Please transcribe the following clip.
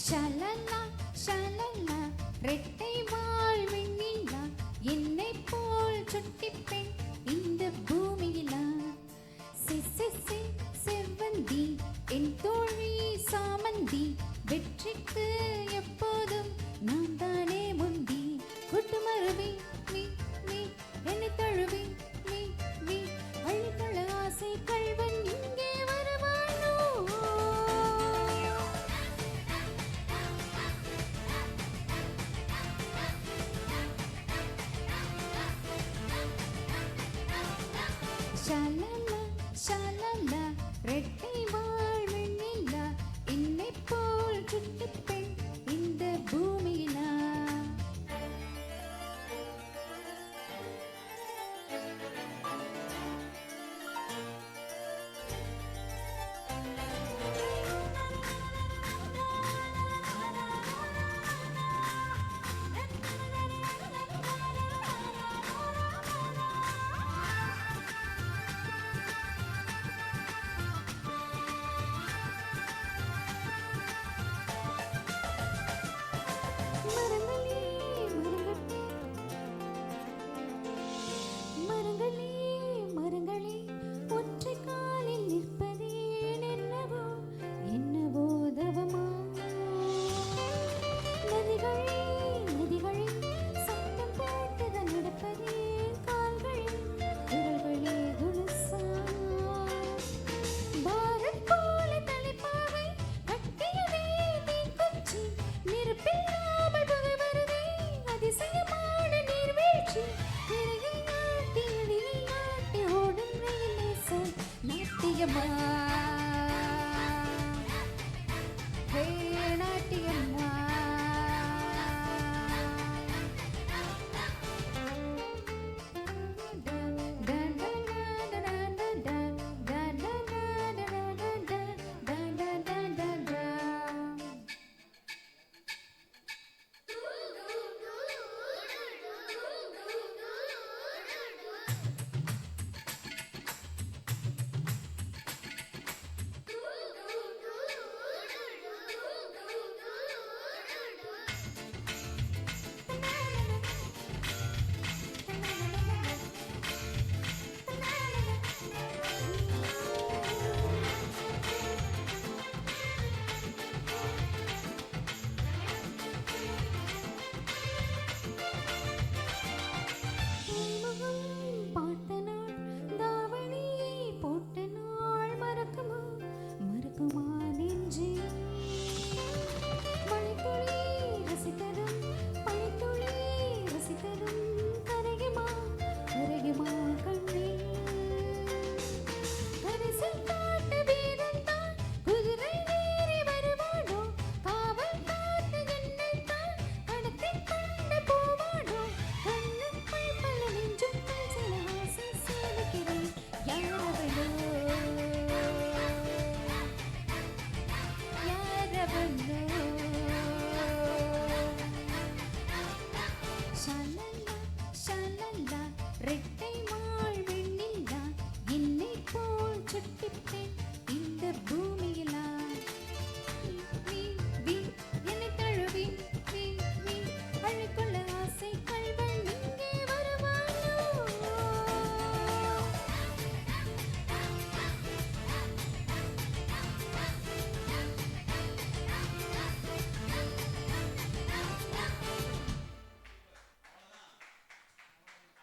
ஷலலா ஷலலா ரெட்டை வால் வெண்ணிலா என்னை போல் சுட்டி பெண் இந்த பூமியிலா செவ்வந்தி என் தோழி சாமந்தி வெற்றிக்கு எப்போதும் நான் தானே முந்தி கொட்டு மருவி நீ நீ என்னை தழுவி நீ நீ அழித்தள ஆசை கள்வன் இங்கே வருவானோ ஷலலா ஷலலா ரெட்டை வால் வெண்ணிலா என்னை போல் சுட்டி பெண் இந்த பூமியிலா மரங்களே மரங்களே ஒற்றை காலில் நிற்பதேன் என்னவோ என்னவோ தவமா நதிகளே நதிகளே சத்தம் போட்டுதான் நடப்பதேன் கால்களே விரல்களே துளசா பாரத் போல தலைப்பாவை கட்டியதே தீக்குச்சி நெருப்பில்லாமல் புகை வருதே அதிசயமான நீர்வீழ்ச்சி நாட்டியமா ஹே நாட்டியம்மா